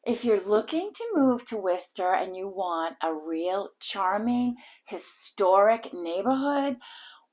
If you're looking to move to Worcester and you want a real charming, historic neighborhood,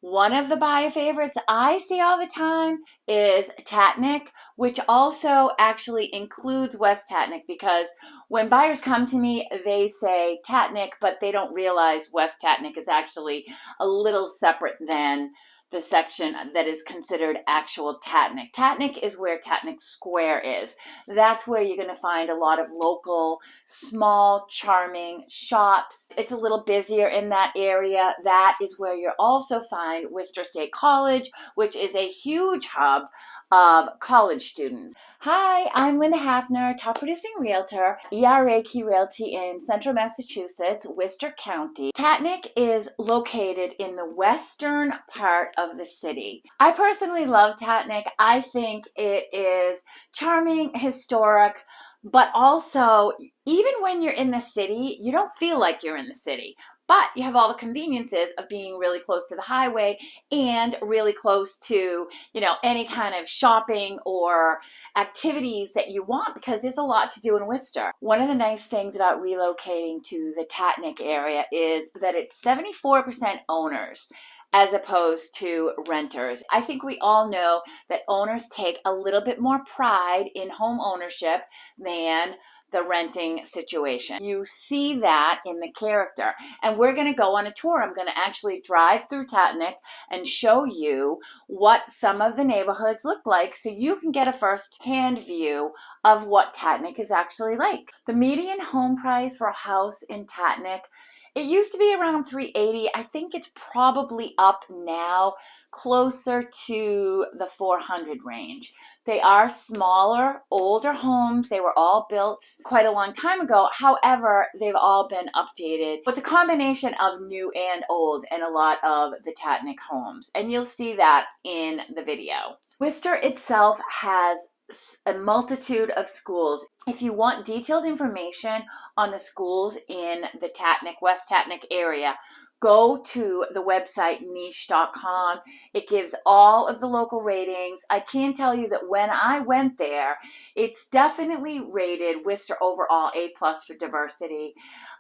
one of the buyer favorites I see all the time is Tatnick, which also actually includes West Tatnick, because when buyers come to me, they say Tatnick, but they don't realize West Tatnick is actually a little separate than the section that is considered actual Tatnick. Tatnick is where Tatnick Square is. That's where you're going to find a lot of local, small, charming shops. It's a little busier in that area. That is where you'll also find Worcester State College, which is a huge hub of college students. Hi, I'm Linda Hafner, top producing realtor, ERA Key Realty in Central Massachusetts, Worcester County. Tatnick is located in the western part of the city. I personally love Tatnick. I think it is charming, historic, but also, even when you're in the city, you don't feel like you're in the city. But you have all the conveniences of being really close to the highway and really close to, any kind of shopping or activities that you want, because there's a lot to do in Worcester. One of the nice things about relocating to the Tatnick area is that it's 74% owners as opposed to renters. I think we all know that owners take a little bit more pride in home ownership than the renting situation. You see that in the character. And we're going to go on a tour. I'm going to actually drive through Tatnick and show you what some of the neighborhoods look like, so you can get a first-hand view of what Tatnick is actually like. The median home price for a house in Tatnick, it used to be around $380. I think it's probably up now, closer to the 400 range. They are smaller, older homes. They were all built quite a long time ago. However, they've all been updated. It's a combination of new and old in a lot of the Tatnick homes, and you'll see that in the video. Worcester itself has a multitude of schools. If you want detailed information on the schools in the Tatnick, West Tatnick area, go to the website niche.com. It gives all of the local ratings. I can tell you that when I went there, it's definitely rated Worcester overall A+ for diversity.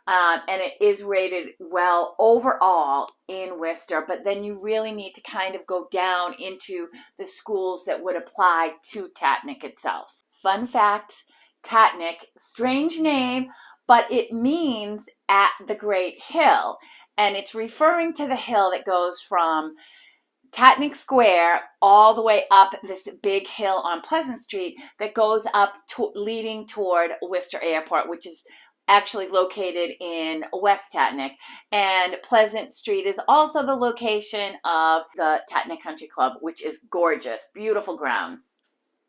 And it is rated well overall in Worcester, but then you really need to kind of go down into the schools that would apply to Tatnick itself. Fun fact, Tatnick, strange name, but it means at the Great Hill. And it's referring to the hill that goes from Tatnick Square all the way up this big hill on Pleasant Street that goes up leading toward Worcester Airport, which is actually located in West Tatnick. And Pleasant Street is also the location of the Tatnick Country Club, which is gorgeous, beautiful grounds.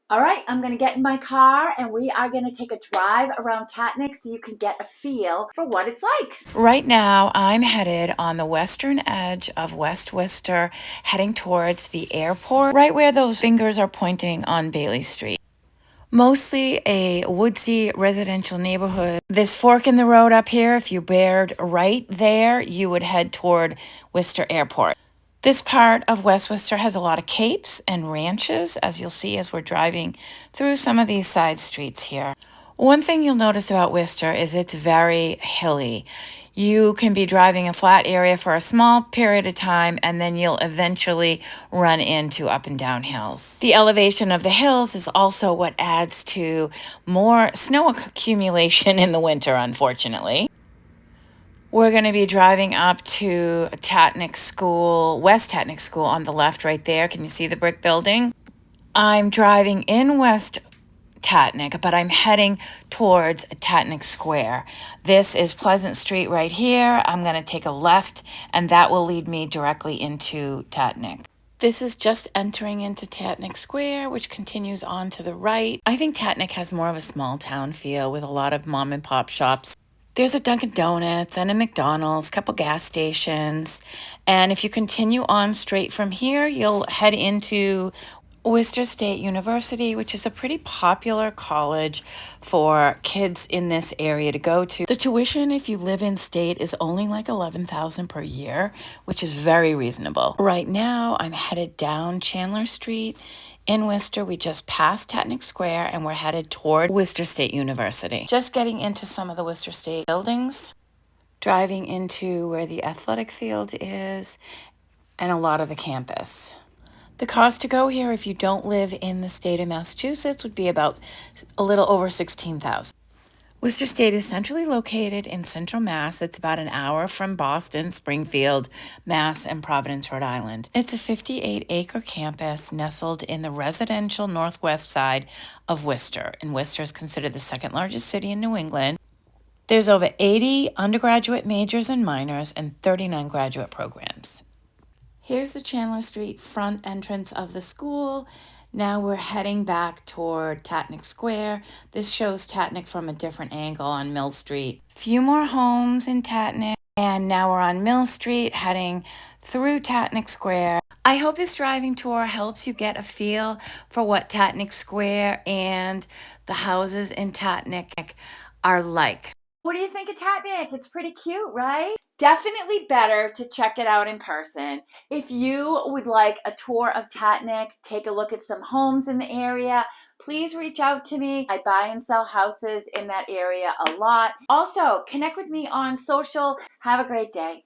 All right, I'm going to get in my car and we are going to take a drive around Tatnick so you can get a feel for what it's like. Right now, I'm headed on the western edge of West Worcester, heading towards the airport, right where those fingers are pointing on Bailey Street. Mostly a woodsy residential neighborhood. This fork in the road up here, if you bared right there, you would head toward Worcester Airport. This part of West Worcester has a lot of capes and ranches, as you'll see as we're driving through some of these side streets here. One thing you'll notice about Worcester is it's very hilly. You can be driving a flat area for a small period of time, and then you'll eventually run into up and down hills. The elevation of the hills is also what adds to more snow accumulation in the winter, unfortunately. We're going to be driving up to Tatnick School, West Tatnick School on the left right there. Can you see the brick building? I'm driving in West Tatnick, but I'm heading towards Tatnick Square. This is Pleasant Street right here. I'm going to take a left, and that will lead me directly into Tatnick. This is just entering into Tatnick Square, which continues on to the right. I think Tatnick has more of a small town feel with a lot of mom and pop shops. There's a Dunkin' Donuts and a McDonald's, a couple gas stations. And if you continue on straight from here, you'll head into Worcester State University, which is a pretty popular college for kids in this area to go to. The tuition, if you live in state, is only like $11,000 per year, which is very reasonable. Right now, I'm headed down Chandler Street In Worcester, we just passed Tatnick Square and we're headed toward Worcester State University. Just getting into some of the Worcester State buildings, driving into where the athletic field is, and a lot of the campus. The cost to go here if you don't live in the state of Massachusetts would be about a little over $16,000. Worcester State is centrally located in central Mass. It's about an hour from Boston, Springfield, Mass, and Providence, Rhode Island. It's a 58-acre campus nestled in the residential northwest side of Worcester, and Worcester is considered the second largest city in New England. There's over 80 undergraduate majors and minors and 39 graduate programs. Here's the Chandler Street front entrance of the school. Now we're heading back toward Tatnick Square. This shows Tatnick from a different angle on Mill Street. Few more homes in Tatnick, and now we're on Mill Street heading through Tatnick Square. I hope this driving tour helps you get a feel for what Tatnick Square and the houses in Tatnick are like. What do you think of Tatnick? It's pretty cute, right? Definitely better to check it out in person. If you would like a tour of Tatnick, take a look at some homes in the area, please reach out to me. I buy and sell houses in that area a lot. Also, connect with me on social. Have a great day.